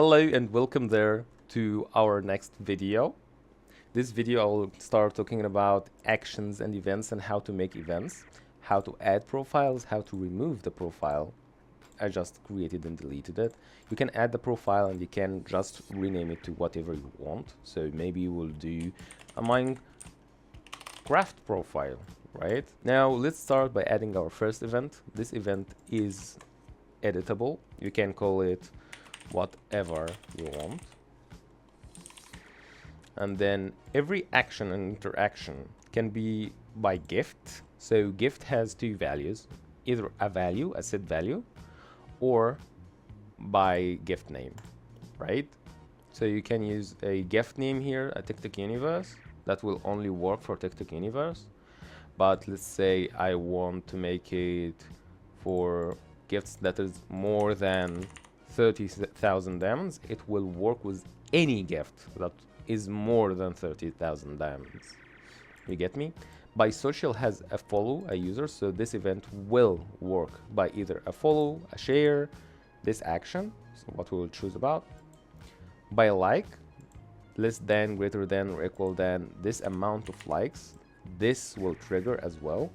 Hello and welcome there to our next video. This video I'll start talking about actions and events and how to make events, how to add profiles, how to remove the profile. I just created and deleted it. You can add the profile and you can just rename it to whatever you want. So maybe you will do a Minecraft profile, right? Now let's start by adding our first event. This event is editable. You can call it whatever you want. And then every action and interaction can be by gift. So gift has two values, either a value, a set value, or by gift name, right? So you can use a gift name here, a TikTok universe, that will only work for TikTok universe. But let's say I want to make it for gifts that is more than 30,000 diamonds. It will work with any gift that is more than 30,000 diamonds. You get me? By social has a follow a user, so this event will work by either a follow, a share, this action, so what we will choose about. By like, less than, greater than, or equal than this amount of likes, this will trigger as well.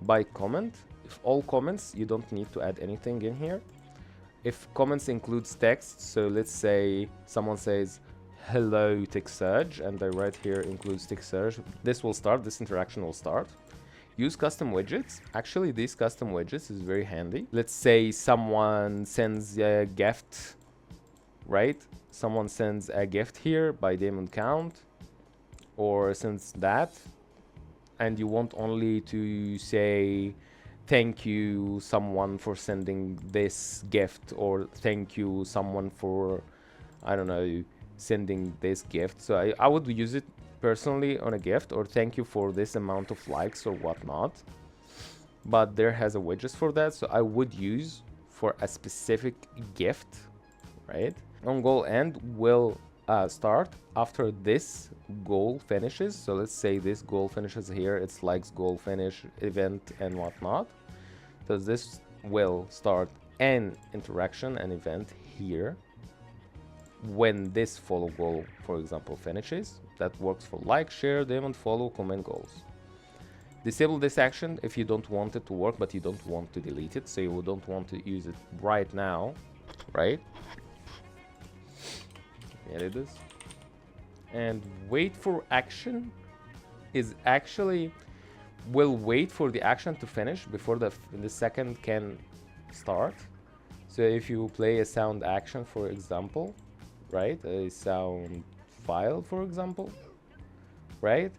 By comment, if all comments, you don't need to add anything in here. If comments includes text, so let's say someone says hello Tiksurge, and I write here includes Tiksurge, this will start, this interaction will start. Use custom widgets. Actually, these custom widgets is very handy. Let's say someone sends a gift, right? Someone sends a gift here by diamond count, or sends that, and you want only to say thank you someone for sending this gift, or thank you someone for, I don't know, sending this gift. So I would use it personally on a gift, or thank you for this amount of likes or whatnot. But there has a widget for that, so I would use for a specific gift, right? On goal end will start after this goal finishes. So let's say this goal finishes here, it's likes goal finish event and whatnot. So this will start an interaction, an event here when this follow goal, for example, finishes. That works for like, share, diamond, follow, comment goals. Disable this action if you don't want it to work, but you don't want to delete it, so you don't want to use it right now, right? Here it is. And wait for action is actually will wait for the action to finish before the second can start. So if you play a sound action, for example, right, a sound file, for example, right,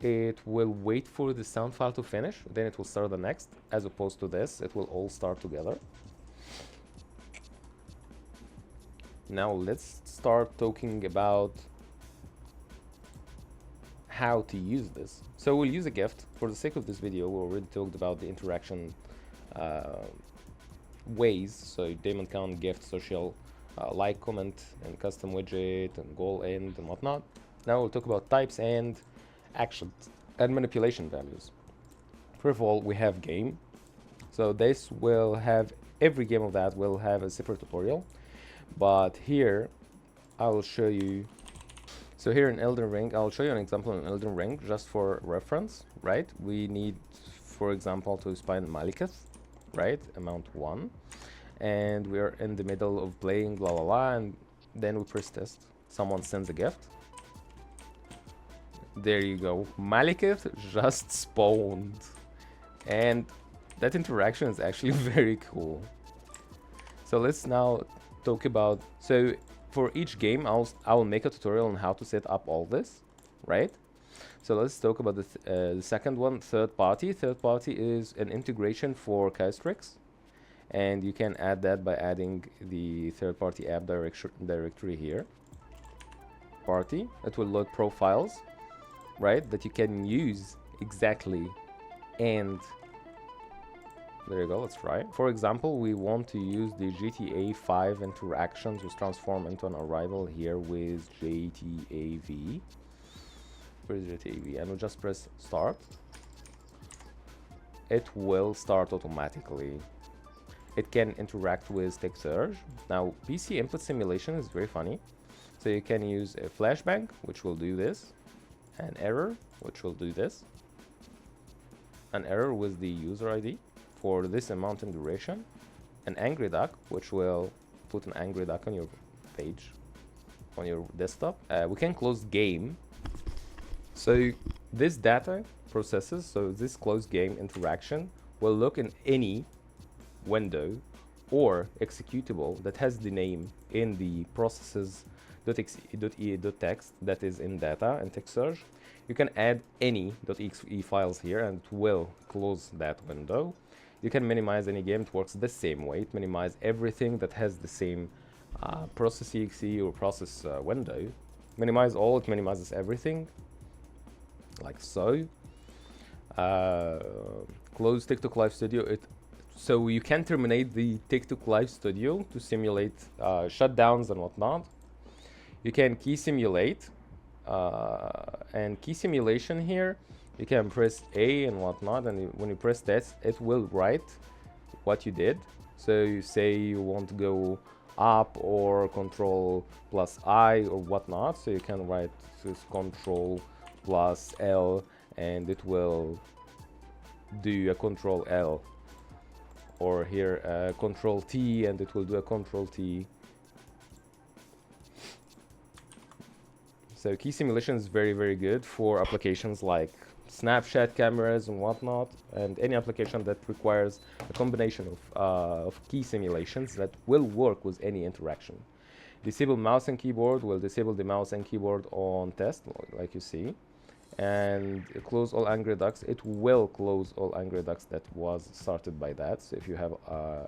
it will wait for the sound file to finish, then it will start the next, as opposed to this, it will all start together. Now let's start talking about how to use this. So we'll use a gift. For the sake of this video, we already talked about the interaction ways, so diamond count, gift, social, like, comment, and custom widget, and goal end, and whatnot. Now we'll talk about types and actions and manipulation values. First of all, we have game. So this will have, every game of that will have a separate tutorial. But here, I will show you. So here in Elden Ring, I'll show you an example in Elden Ring just for reference, right? We need, for example, to spine Malekith, right? Amount 1. And we are in the middle of playing, blah, blah, blah, and then we press test. Someone sends a gift. There you go. Malekith just spawned. And that interaction is actually very cool. So let's now talk about, so for each game I will make a tutorial on how to set up all this, right? So let's talk about the second one, third party. Third party is an integration for Kystrix, and you can add that by adding the third party app directory here. Party, it will load profiles, right, that you can use exactly, and there you go, let's try. For example, we want to use the GTA 5 interactions, which transform into an arrival here with JTAV. Where's JTAV? And we'll just press start. It will start automatically. it can interact with Tiksurge. Now, PC input simulation is very funny. So you can use a flashbang, which will do this, an error, which will do this, an error with the user ID for this amount and duration, an angry duck, which will put an angry duck on your page, on your desktop. We can close game. So this data processes, so this closed game interaction will look in any window or executable that has the name in the processes.exe.text that is in data and Tiksurge. You can add any .exe files here and it will close that window. You can minimize any game, it works the same way. It minimizes everything that has the same process.exe or process window. Minimize all, it minimizes everything, like so. Close TikTok Live Studio. So you can terminate the TikTok Live Studio to simulate shutdowns and whatnot. You can key simulate, and key simulation here, you can press A and whatnot, and when you press test, it will write what you did. So you say you want to go up or control plus I or whatnot, so you can write this control plus L and it will do a control L, or here control T and it will do a control T. So key simulation is very, very good for applications like Snapchat cameras and whatnot, and any application that requires a combination of key simulations that will work with any interaction. Disable mouse and keyboard will disable the mouse and keyboard on test, like you see. And close all angry ducks, it will close all angry ducks that was started by that. So if you have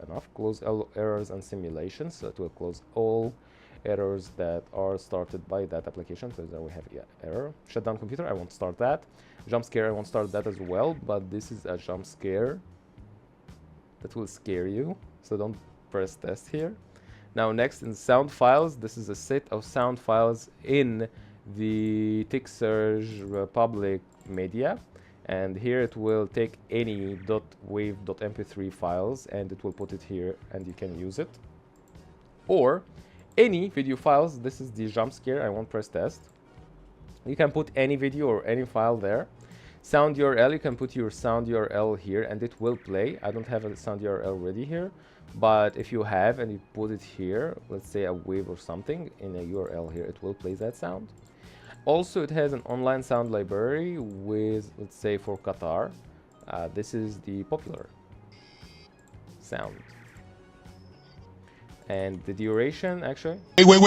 enough, close all errors and simulations, so it will close all errors that are started by that application. So there we have error. Shut down computer, I won't start that. Jump scare, I won't start that as well, but this is a jump scare that will scare you, so don't press test here. Now next, in sound files, this is a set of sound files in the Tiksurge public media, and here it will take any .wave.mp3 files and it will put it here and you can use it, or any video files. This is the jump scare, I won't press test. You can put any video or any file there. Sound URL, you can put your sound URL here and it will play. I don't have a sound URL ready here, but if you have and you put it here, let's say a wave or something in a URL here, it will play that sound. Also, it has an online sound library with, let's say for Qatar, this is the popular sound. And the duration actually. Wait.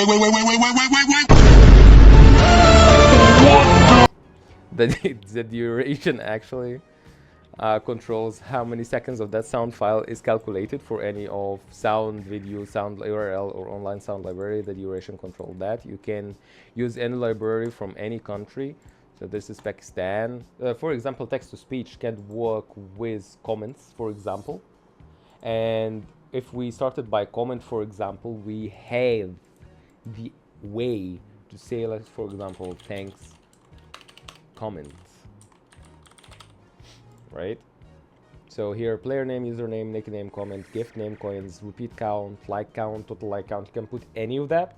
The duration actually controls how many seconds of that sound file is calculated for any of sound, video, sound URL or online sound library. The duration control that. You can use any library from any country. So this is Pakistan. For example, text-to-speech can work with comments, for example. And if we started by comment, for example, we have the way to say, like, for example, thanks comment, right? So here, player name, username, nickname, comment, gift name, coins, repeat count, like count, total like count. You can put any of that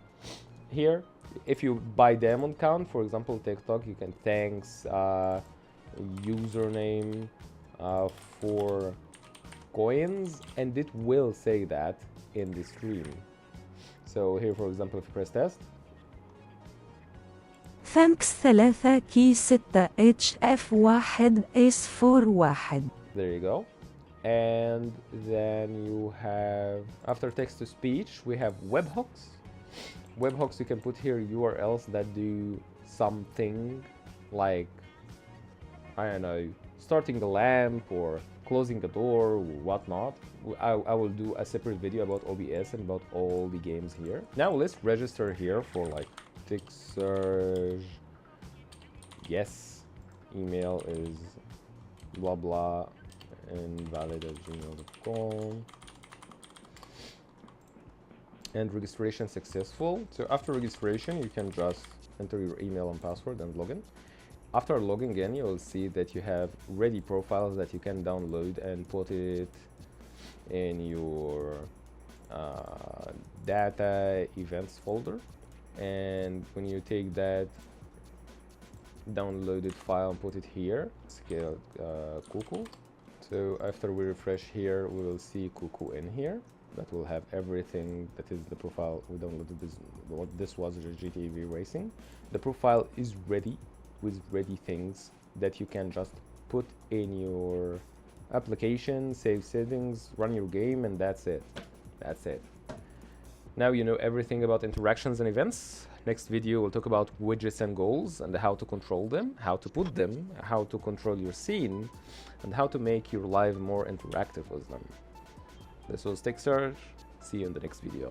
here. If you buy diamond count, for example, TikTok, you can thanks username for coins, and it will say that in the stream. So here, for example, if you press test, thanks 3 key 6 HF1 S41. there you go. And then you have, after text to speech, we have webhooks. Webhooks, you can put here URLs that do something like, I don't know, starting the lamp or closing the door or whatnot. I will do a separate video about OBS and about all the games here. Now let's register here for like Tiksurge. Yes, email is blah blah invalid@gmail.com, and registration successful. So after registration, you can just enter your email and password and login. After logging in, you will see that you have ready profiles that you can download and put it in your data events folder, and when you take that downloaded file and put it here, scale Cuckoo. So after we refresh here, we will see Cuckoo in here. That will have everything that is the profile we downloaded. This was GTA V Racing. The profile is ready with ready things that you can just put in your application, save settings, run your game, and that's it. That's it. Now you know everything about interactions and events. Next video we'll talk about widgets and goals and how to control them, how to put them, how to control your scene, and how to make your live more interactive with them. This was Tiksurge. See you in the next video.